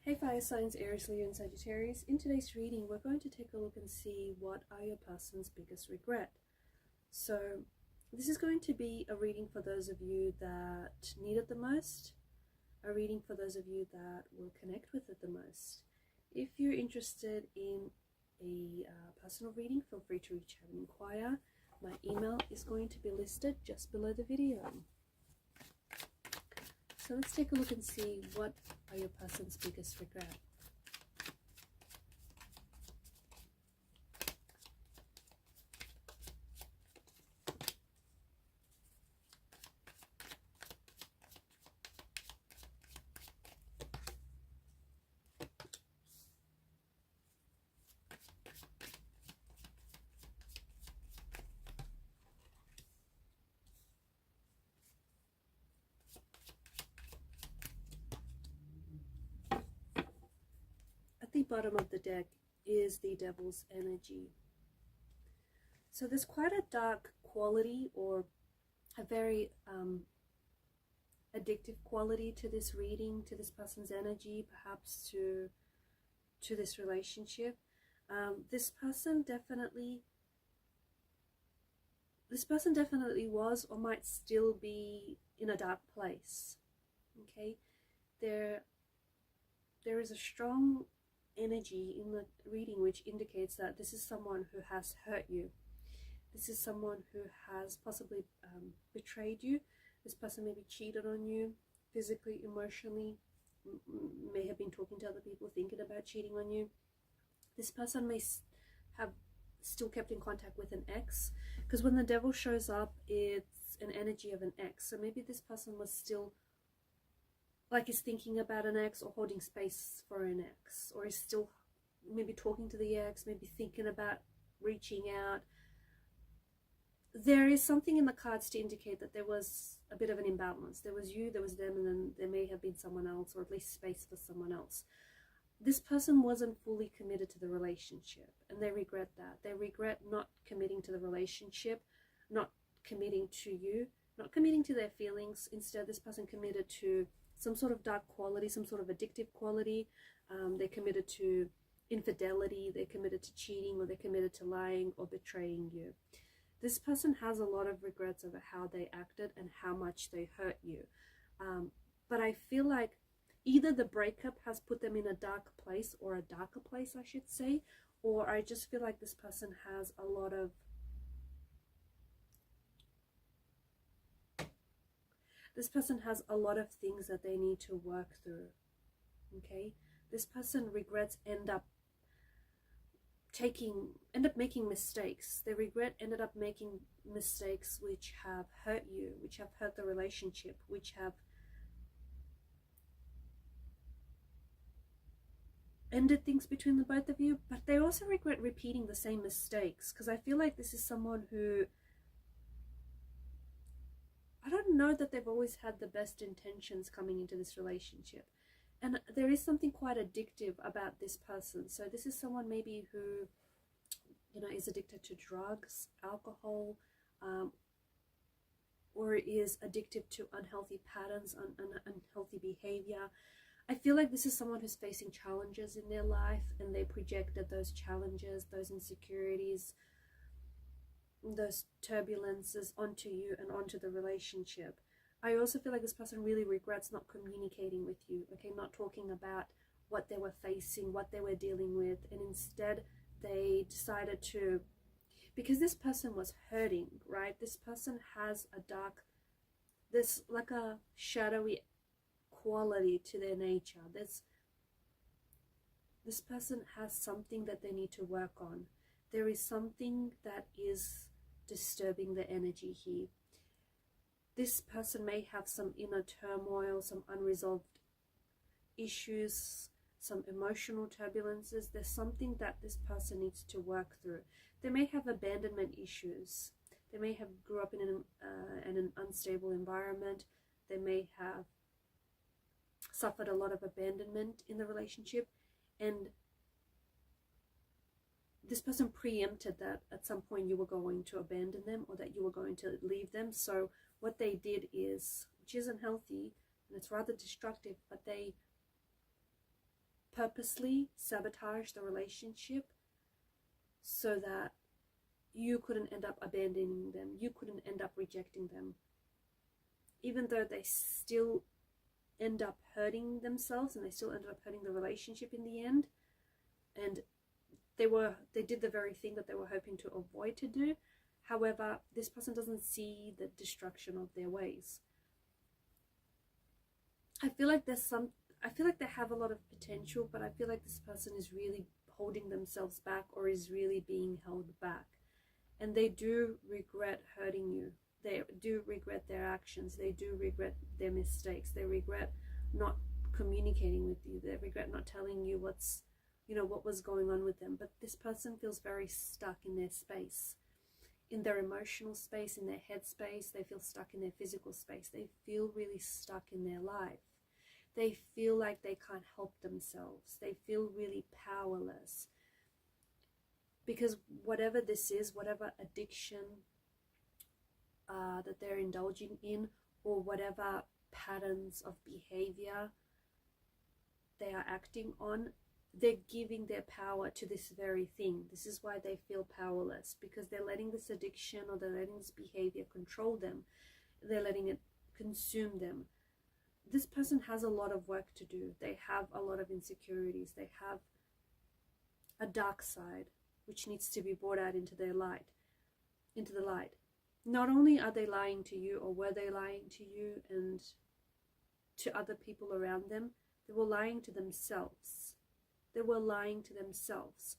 Hey fire signs, Aries, Leo and Sagittarius. In today's reading, we're going to take a look and see what are your person's biggest regret. So this is going to be a reading for those of you that need it the most, a reading for those of you that will connect with it the most. If you're interested in a personal reading, feel free to reach out and inquire. My email is going to be listed just below the video. So let's take a look and see what are your person's biggest regret. At the bottom of the deck is the Devil's energy. So there's quite a dark quality, or a very addictive quality to this reading, to this person's energy, perhaps to this relationship. This person definitely was or might still be in a dark place. Okay, there is a strong energy in the reading which indicates that this is someone who has hurt you. This is someone who has possibly betrayed you. This person maybe cheated on you physically, emotionally, may have been talking to other people, thinking about cheating on you. This person may have still kept in contact with an ex, because when the Devil shows up, it's an energy of an ex. So maybe this person was still is thinking about an ex, or holding space for an ex, or is still maybe talking to the ex, maybe thinking about reaching out. There is something in the cards to indicate that there was a bit of an imbalance. There was you, there was them, and then there may have been someone else, or at least space for someone else. This person wasn't fully committed to the relationship, and they regret that. They regret not committing to the relationship, not committing to you, not committing to their feelings. Instead, this person committed to some sort of dark quality, some sort of addictive quality. They're committed to infidelity, they're committed to cheating, or they're committed to lying or betraying you. This person has a lot of regrets over how they acted and how much they hurt you. But I feel like either the breakup has put them in a dark place, or a darker place, I should say, or I just feel like this person has a lot of things that they need to work through. Okay, this person regrets end up making mistakes. They ended up making mistakes which have hurt you, which have hurt the relationship, which have ended things between the both of you. But they also regret repeating the same mistakes, because I feel like this is someone who, I don't know that they've always had the best intentions coming into this relationship. And there is something quite addictive about this person. So this is someone maybe who, is addicted to drugs, alcohol, or is addicted to unhealthy patterns, unhealthy behavior. I feel like this is someone who's facing challenges in their life, and they projected those challenges, those insecurities, those turbulences onto you and onto the relationship. I also feel like this person really regrets not communicating with you, okay, not talking about what they were facing, what they were dealing with, and instead they decided to, because this person was hurting, right? This person has like a shadowy quality to their nature. This person has something that they need to work on. There is something that is disturbing the energy here. This person may have some inner turmoil, some unresolved issues, some emotional turbulences. There's something that this person needs to work through. They may have abandonment issues. They may have grew up in an unstable environment. They may have suffered a lot of abandonment in the relationship, and this person preempted that at some point you were going to abandon them, or that you were going to leave them. So what they did is, which isn't healthy and it's rather destructive, but they purposely sabotage the relationship so that you couldn't end up abandoning them, you couldn't end up rejecting them. Even though they still end up hurting themselves and they still ended up hurting the relationship in the end, and they did the very thing that they were hoping to avoid to do. However, this person doesn't see the destruction of their ways. I feel like they have a lot of potential, but I feel like this person is really holding themselves back or is really being held back. And they do regret hurting you. They do regret their actions. They do regret their mistakes. They regret not communicating with you. They regret not telling you what was going on with them. But this person feels very stuck in their space, in their emotional space, in their head space. They feel stuck in their physical space. They feel really stuck in their life. They feel like they can't help themselves. They feel really powerless. Because whatever this is, whatever addiction that they're indulging in, or whatever patterns of behavior they are acting on, they're giving their power to this very thing. This is why they feel powerless, because they're letting this addiction or they're letting this behavior control them. They're letting it consume them. This person has a lot of work to do. They have a lot of insecurities. They have a dark side which needs to be brought out into the light. Not only are they lying to you, or were they lying to you and to other people around them, they were lying to themselves. They were lying to themselves.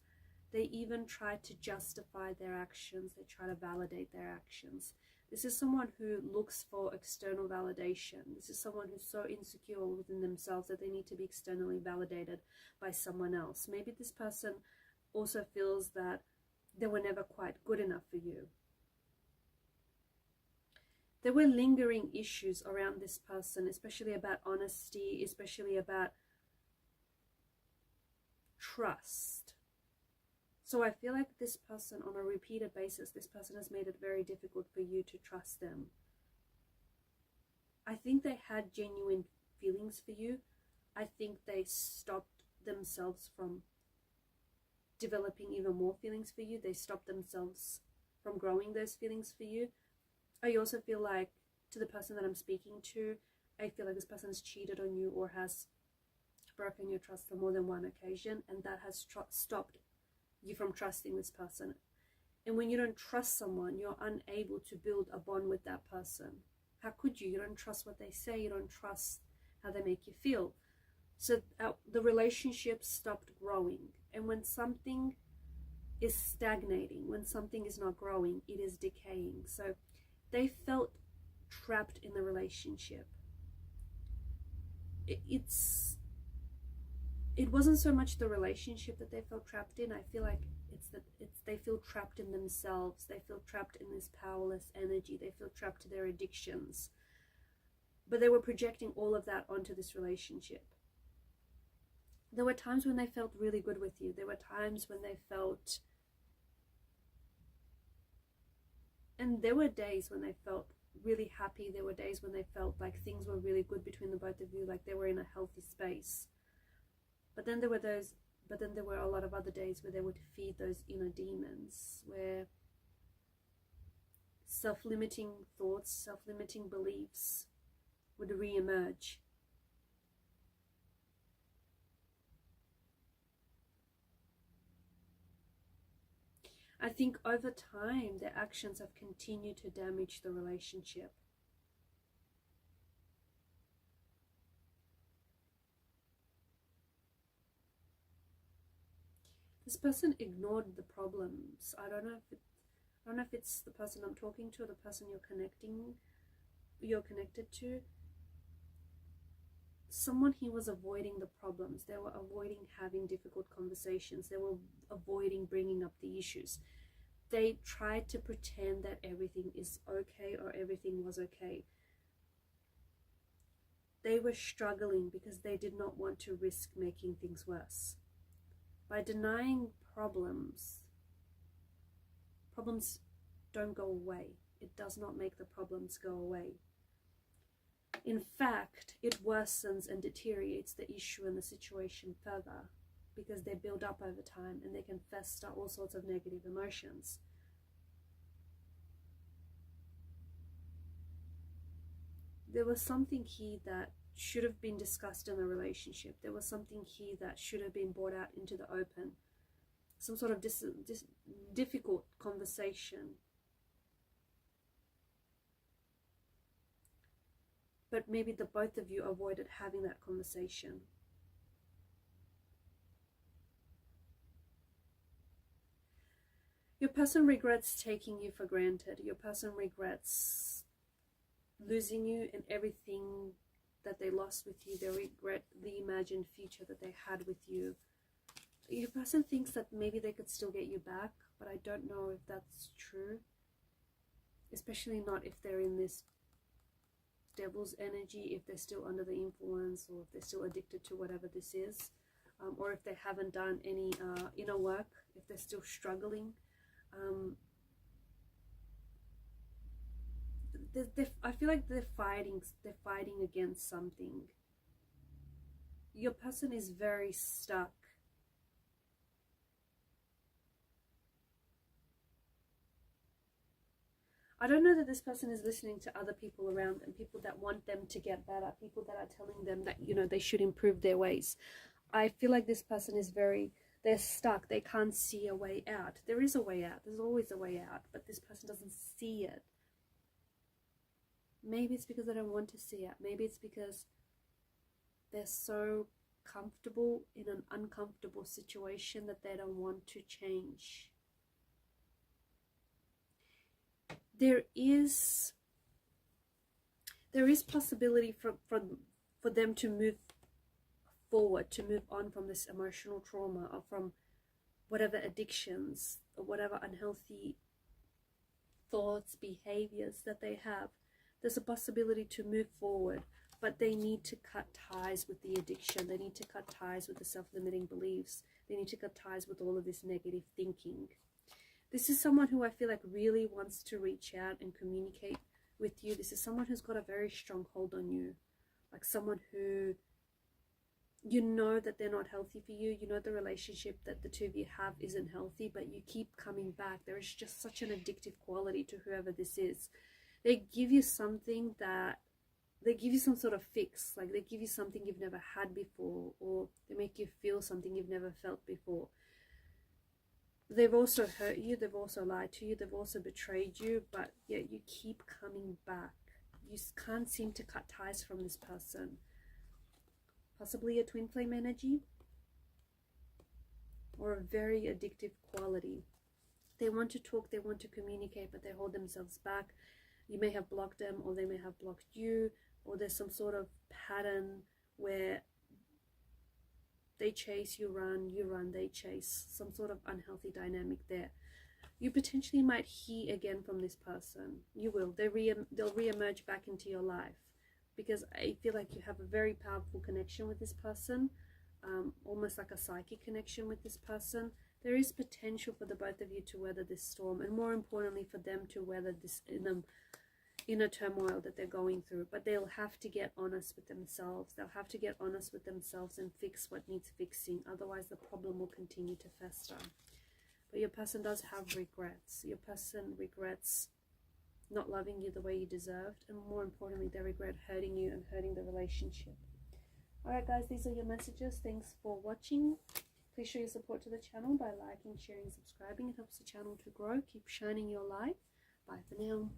They even tried to justify their actions. They try to validate their actions. This is someone who looks for external validation. This is someone who's so insecure within themselves that they need to be externally validated by someone else. Maybe this person also feels that they were never quite good enough for you. There were lingering issues around this person, especially about honesty, especially about trust. So I feel like this person, on a repeated basis, this person has made it very difficult for you to trust them. I think they had genuine feelings for you. I think they stopped themselves from developing even more feelings for you. They stopped themselves from growing those feelings for you. I also feel like, to the person that I'm speaking to, I feel like this person has cheated on you or has broken your trust on more than one occasion, and that has stopped you from trusting this person. And when you don't trust someone, you're unable to build a bond with that person. How could you? You don't trust what they say. You don't trust how they make you feel. So the relationship stopped growing. And when something is stagnating, when something is not growing, it is decaying. So they felt trapped in the relationship. It wasn't so much the relationship that they felt trapped in. I feel like they feel trapped in themselves. They feel trapped in this powerless energy. They feel trapped to their addictions. But they were projecting all of that onto this relationship. There were times when they felt really good with you. There were times when they felt... And there were days when they felt really happy. There were days when they felt like things were really good between the both of you, like they were in a healthy space. But then there were a lot of other days where they would feed those inner demons, where self-limiting thoughts, self-limiting beliefs would re-emerge. I think over time, their actions have continued to damage the relationship. This person ignored the problems. I don't know if it's the person I'm talking to or the person you're connected to. Someone here was avoiding the problems. They were avoiding having difficult conversations. They were avoiding bringing up the issues. They tried to pretend that everything is okay or everything was okay. They were struggling because they did not want to risk making things worse. By denying problems don't go away. It does not make the problems go away. In fact, it worsens and deteriorates the issue and the situation further, because they build up over time and they can fester all sorts of negative emotions. There was something here that should have been discussed in a relationship. There was something here that should have been brought out into the open. Some sort of difficult conversation. But maybe the both of you avoided having that conversation. Your person regrets taking you for granted. Your person regrets losing you and everything that they lost with you. They regret the imagined future that they had with you. Your person thinks that maybe they could still get you back, but I don't know if that's true. Especially not if they're in this devil's energy, if they're still under the influence, or if they're still addicted to whatever this is, or if they haven't done any inner work, if they're still struggling. I feel like they're fighting against something. Your person is very stuck. I don't know that this person is listening to other people around them, people that want them to get better, people that are telling them that, you know, they should improve their ways. I feel like this person is they're stuck. They can't see a way out. There is a way out. There's always a way out, but this person doesn't see it. Maybe it's because they don't want to see it. Maybe it's because they're so comfortable in an uncomfortable situation that they don't want to change. There is possibility for them to move forward, to move on from this emotional trauma, or from whatever addictions or whatever unhealthy thoughts, behaviors that they have. There's a possibility to move forward, but they need to cut ties with the addiction. They need to cut ties with the self-limiting beliefs. They need to cut ties with all of this negative thinking. This is someone who I feel like really wants to reach out and communicate with you. This is someone who's got a very strong hold on you. Like someone who, you know that they're not healthy for you. You know the relationship that the two of you have isn't healthy, but you keep coming back. There is just such an addictive quality to whoever this is. They give you something that, they give you some sort of fix. Like they give you something you've never had before, or they make you feel something you've never felt before. They've also hurt you, they've also lied to you, they've also betrayed you, but yet you keep coming back. You can't seem to cut ties from this person. Possibly a twin flame energy, or a very addictive quality. They want to talk, they want to communicate, but they hold themselves back. You may have blocked them, or they may have blocked you, or there's some sort of pattern where they chase, you run, they chase. Some sort of unhealthy dynamic there. You potentially might hear again from this person. You will. They'll re-emerge back into your life, because I feel like you have a very powerful connection with this person, almost like a psychic connection with this person. There is potential for the both of you to weather this storm, and more importantly for them to weather this inner turmoil that they're going through. But they'll have to get honest with themselves. They'll have to get honest with themselves and fix what needs fixing. Otherwise the problem will continue to fester. But your person does have regrets. Your person regrets not loving you the way you deserved, and more importantly they regret hurting you and hurting the relationship. Alright guys, these are your messages. Thanks for watching. Please show your support to the channel by liking, sharing, subscribing. It helps the channel to grow. Keep shining your light. Bye for now.